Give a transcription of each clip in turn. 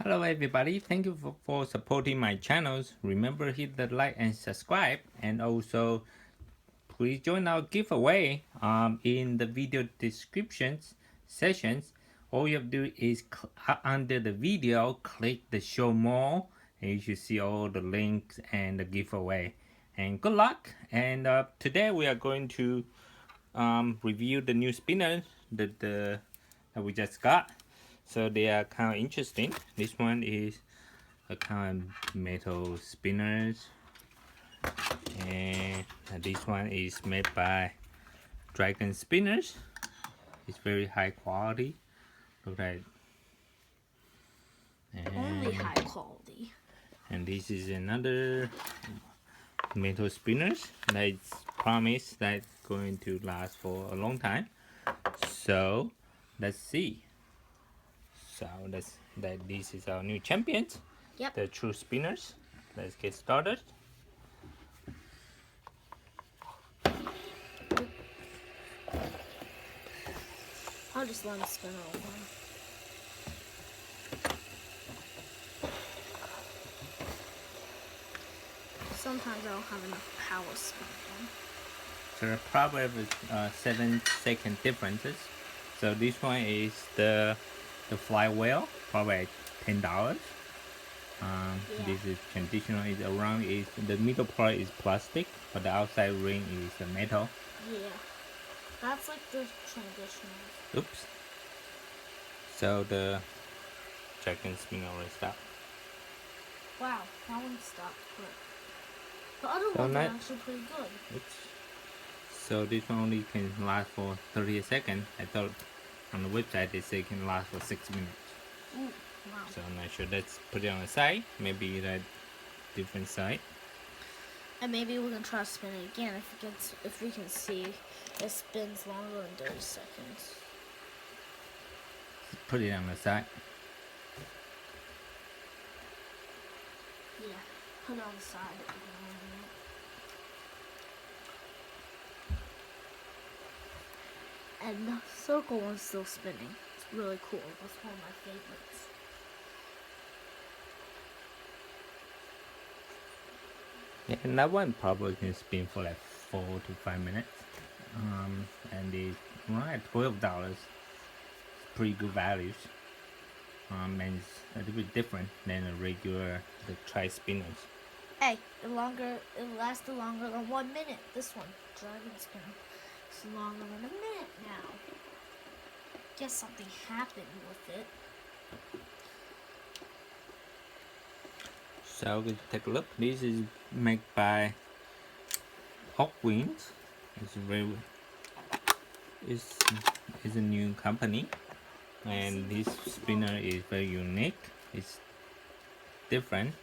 Hello everybody, thank you for supporting my channels. Remember hit the like and subscribe, and also please join our giveaway in the video descriptions sessions. All you have to do is under the video click the show more, and you should see all the links and the giveaway. And good luck. And today we are going to review the new spinners that we just got. So they are kind of interesting. This one is a kind of metal spinners, and this one is made by Dragon Spinners. It's very high quality. Look at it. Only high And, quality. and this is another metal spinners that's promised that going to last for a long time. So let's see. So this is our new champions. Yep. The true spinners. Let's get started. I'll just let him spin it over. Sometimes I don't have enough power to spin them. So there probably 7-second differences. So this one is the fly whale, probably $10. This is traditional. Is around is the middle part is plastic, but the outside ring is metal. Yeah, that's like the traditional. Oops. So the dragon spin already stopped. Wow, that one stopped quick. The other So ones are actually pretty good. Oops. So this one only can last for 30 seconds. I thought on the website they say it can last for 6 minutes. Ooh, wow. So I'm not sure. Let's put it on the side. Maybe that different side. And maybe we can try to spin it again if we can see it spins longer than 30 seconds. Put it on the side. Yeah, put it on the side. And the circle one's still spinning. It's really cool. That's one of my favorites. Yeah, and that one probably can spin for like 4 to 5 minutes. And it's right $12. It's pretty good values. And it's a little bit different than the regular tri spinners. Hey, it lasted longer than 1 minute. This one, dragon spin, is longer than a minute now. Guess something happened with it. So we take a look. This is made by Aukwing. It's a new company, and this spinner is very unique. It's different,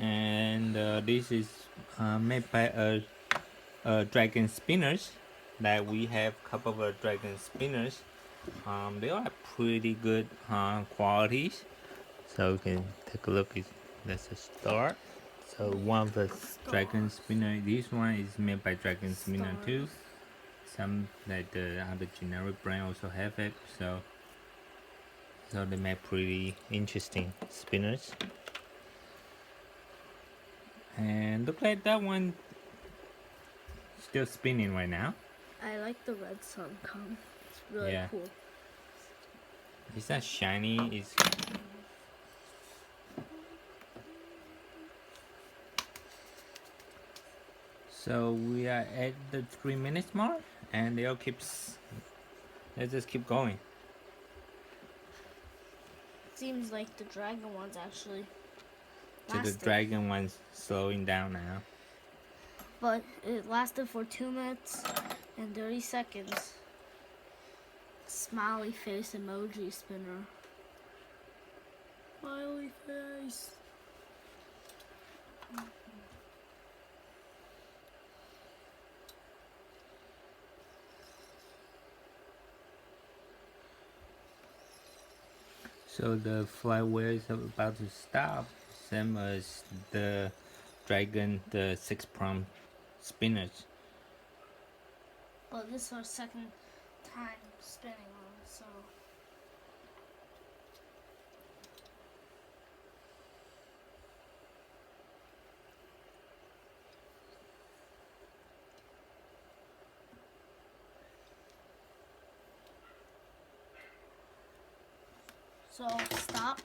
and this is made by a dragon spinners. That we have a couple of dragon spinners. They are pretty good qualities. So we can take a look. Let's start. So one of the dragon spinner. This one is made by Dragon Spinner too. Some like the other generic brand also have it. So they make pretty interesting spinners. And look like that one still spinning right now. I like the red Sunkong. It's really cool. It's not shiny. It's so we are at the 3 minutes mark, and they all let's just keep going. Seems like the dragon one's actually So the dragon one's slowing down now. But it lasted for 2 minutes and 30 seconds. Smiley face emoji spinner. Smiley face. So the flywheel is about to stop, same as the dragon, the 6-prong spinners. But this is our second time spinning on, so So stop.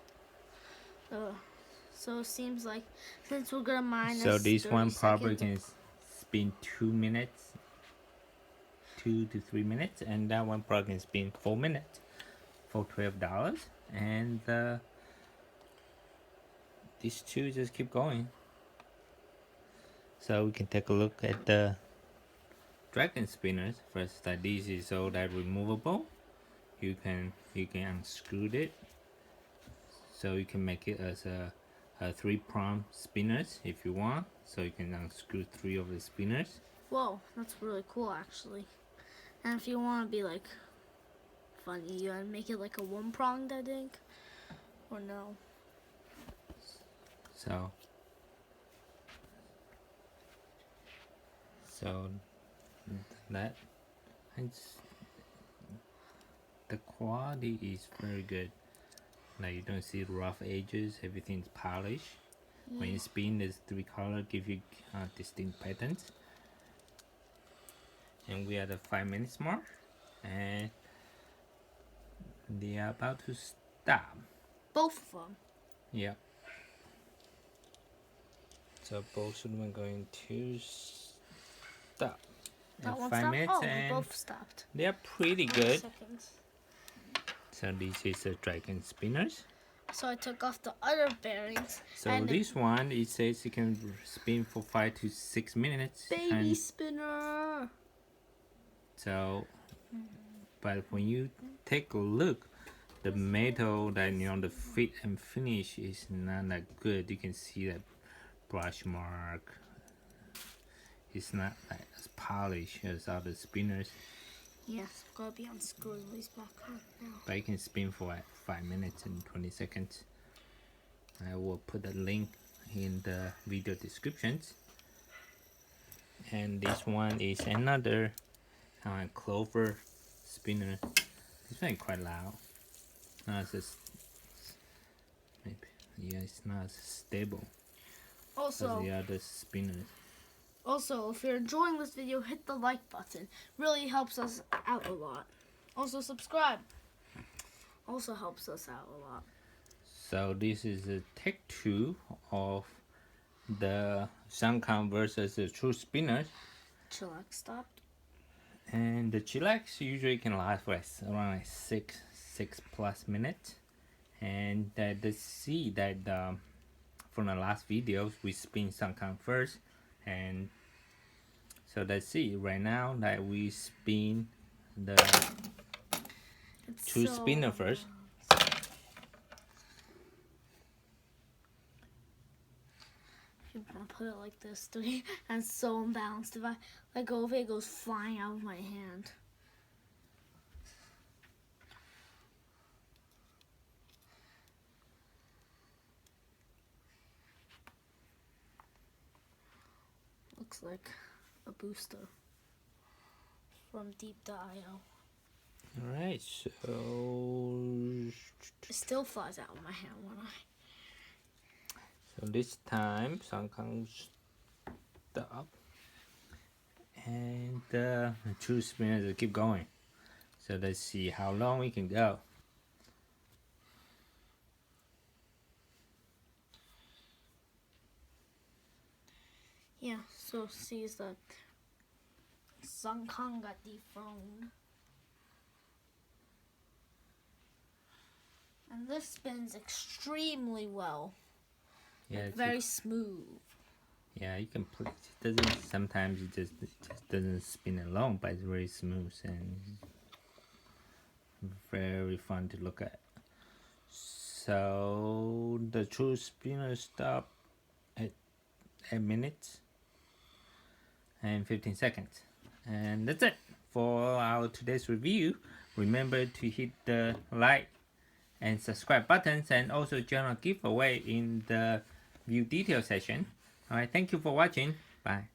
So it seems like since we're gonna minus So this 30 one probably seconds, can spin 2 minutes, 2 to 3 minutes, and that one probably can spin 4 minutes for $12. And these two just keep going. So we can take a look at the dragon spinners first. That this is so that removable. You can unscrew it, so you can make it as a 3-prong spinners if you want. So you can unscrew 3 of the spinners. whoa, that's really cool actually. And if you want to be like funny, you gotta make it like a 1-pronged, I think, or no? So that the quality is very good. Like you don't see rough edges, everything's polished. When you spin, there's 3 colors, give you distinct patterns. And we are at the 5 minutes mark, and they are about to stop. Both of them. Yeah. So both of them are going to stop. That one 5 stopped. minutes, Oh, they and both stopped. they are pretty 5 good. seconds. So this is the dragon spinners. So I took off the other bearings. So and this one, it says you can spin for 5 to 6 minutes. baby And spinner. so, but when you take a look, the metal that the fit and finish is not that good. You can see that brush mark. It's not like as polished as other spinners. Yes, gotta be unscrewing these back on now. But you can spin for like 5 minutes and 20 seconds. I will put a link in the video descriptions. And this one is another Clover spinner. This one is quite loud. Not as maybe it's not as stable as the other spinners. Also, if you're enjoying this video, hit the like button. Really helps us out a lot. Also, subscribe. Also helps us out a lot. So this is a take 2 of the Sunkong versus the true spinners. Chillax stopped. And the Chillax usually can last for around 6 plus minutes. And let's see that from the last videos we spin Sunkong first, and so let's see right now that we spin the true spinner first. I'm gonna put it like this, and it's so unbalanced. If I let go of it, it goes flying out of my hand. Looks like a booster from Deep.io. Alright, so It still flies out of my hand when so this time Sunkong stop, and the true spinners will keep going. So let's see how long we can go. Yeah, so sees that Sunkong got dethroned. And this spins extremely well. Yeah, Very smooth. yeah, you can put it doesn't sometimes it just doesn't spin alone, but it's very smooth and very fun to look at. So the true spinner stop at 8 minutes and 15 seconds, and that's it for our today's review. Remember to hit the like and subscribe buttons, and also join our giveaway in the view detail section. Alright, thank you for watching. Bye.